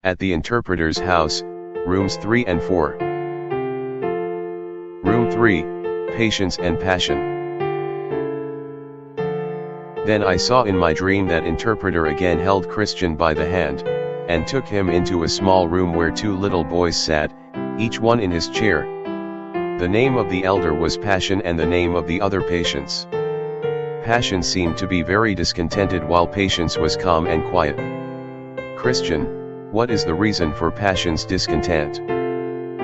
at the interpreter's house, rooms 3 and 4. Room 3, Patience and Passion. Then I saw in my dream that interpreter again held Christian by the hand, and took him into a small room where 2 little boys sat, each one in his chair. The name of the elder was Passion and the name of the other Patience. Passion seemed to be very discontented while Patience was calm and quiet. Christian, what is the reason for Passion's discontent?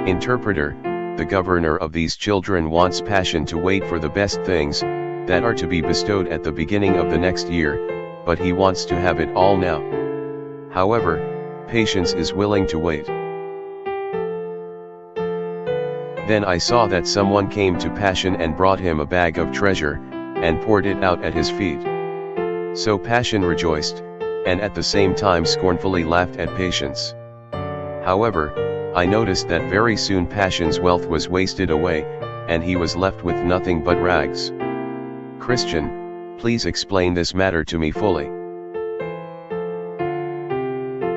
Interpreter, the governor of these children wants Passion to wait for the best things, that are to be bestowed at the beginning of the next year, but he wants to have it all now. However, Patience is willing to wait. Then I saw that someone came to Passion and brought him a bag of treasure, and poured it out at his feet. So Passion rejoiced, and at the same time scornfully laughed at Patience. However, I noticed that very soon Passion's wealth was wasted away, and he was left with nothing but rags. Christian, please explain this matter to me fully.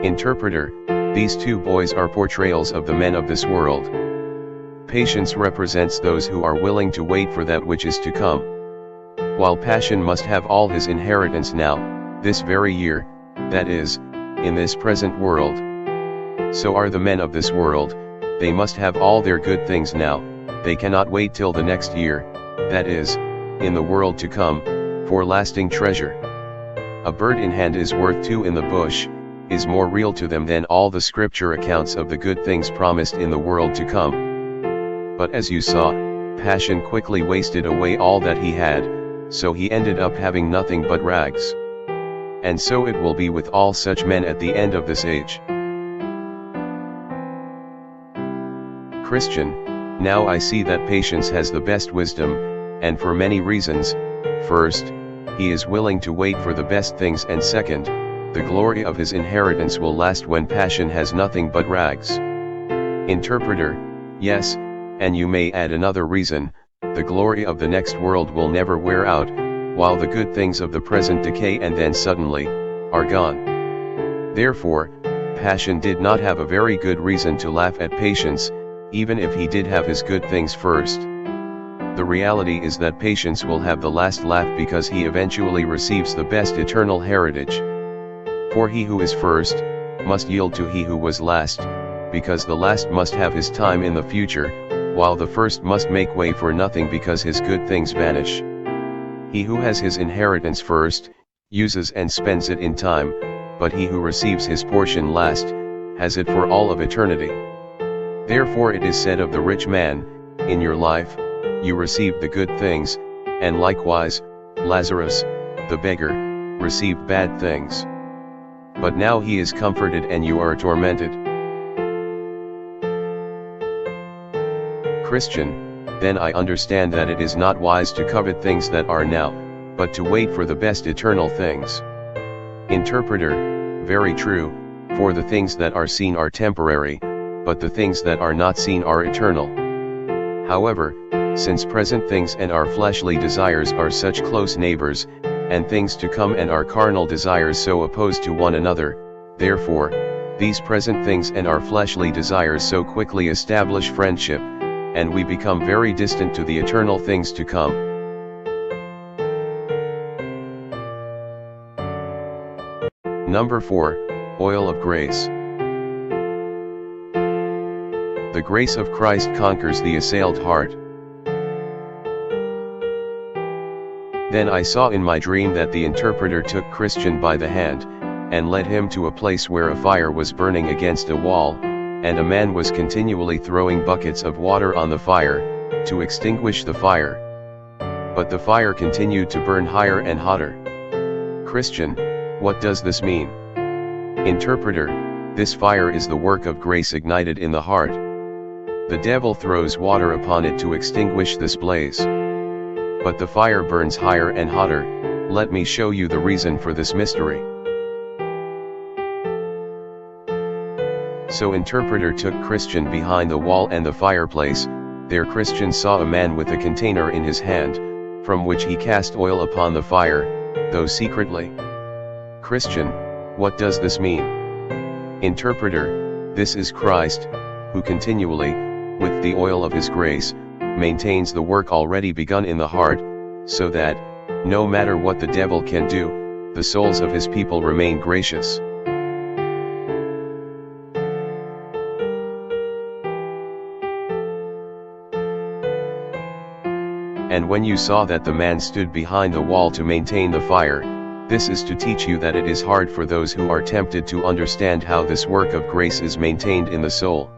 Interpreter, these 2 boys are portrayals of the men of this world. Patience represents those who are willing to wait for that which is to come. While Passion must have all his inheritance now, this very year, that is, in this present world. So are the men of this world, they must have all their good things now, they cannot wait till the next year, that is, in the world to come, for lasting treasure. A bird in hand is worth 2 in the bush, is more real to them than all the scripture accounts of the good things promised in the world to come. But as you saw, Passion quickly wasted away all that he had, so he ended up having nothing but rags. And so it will be with all such men at the end of this age. Christian, now I see that Patience has the best wisdom, and for many reasons. First, he is willing to wait for the best things, and second, the glory of his inheritance will last when Passion has nothing but rags. Interpreter, yes, and you may add another reason, the glory of the next world will never wear out, while the good things of the present decay and then suddenly, are gone. Therefore, Passion did not have a very good reason to laugh at Patience, even if he did have his good things first. The reality is that Patience will have the last laugh because he eventually receives the best eternal heritage. For he who is first, must yield to he who was last, because the last must have his time in the future, while the first must make way for nothing because his good things vanish. He who has his inheritance first, uses and spends it in time, but he who receives his portion last, has it for all of eternity. Therefore it is said of the rich man, in your life, you received the good things, and likewise, Lazarus, the beggar, received bad things. But now he is comforted and you are tormented. Christian, then I understand that it is not wise to covet things that are now, but to wait for the best eternal things. Interpreter, very true, for the things that are seen are temporary, but the things that are not seen are eternal. However, since present things and our fleshly desires are such close neighbors, and things to come and our carnal desires so opposed to one another, therefore, these present things and our fleshly desires so quickly establish friendship, and we become very distant to the eternal things to come. Number 4, Oil of Grace. The grace of Christ conquers the assailed heart. Then I saw in my dream that the interpreter took Christian by the hand, and led him to a place where a fire was burning against a wall, and a man was continually throwing buckets of water on the fire, to extinguish the fire. But the fire continued to burn higher and hotter. Christian, what does this mean? Interpreter, this fire is the work of grace ignited in the heart. The devil throws water upon it to extinguish this blaze. But the fire burns higher and hotter. Let me show you the reason for this mystery. So interpreter took Christian behind the wall and the fireplace. There Christian saw a man with a container in his hand, from which he cast oil upon the fire, though secretly. Christian, what does this mean? Interpreter, this is Christ, who continually, with the oil of his grace, maintains the work already begun in the heart, so that, no matter what the devil can do, the souls of his people remain gracious. And when you saw that the man stood behind the wall to maintain the fire, this is to teach you that it is hard for those who are tempted to understand how this work of grace is maintained in the soul.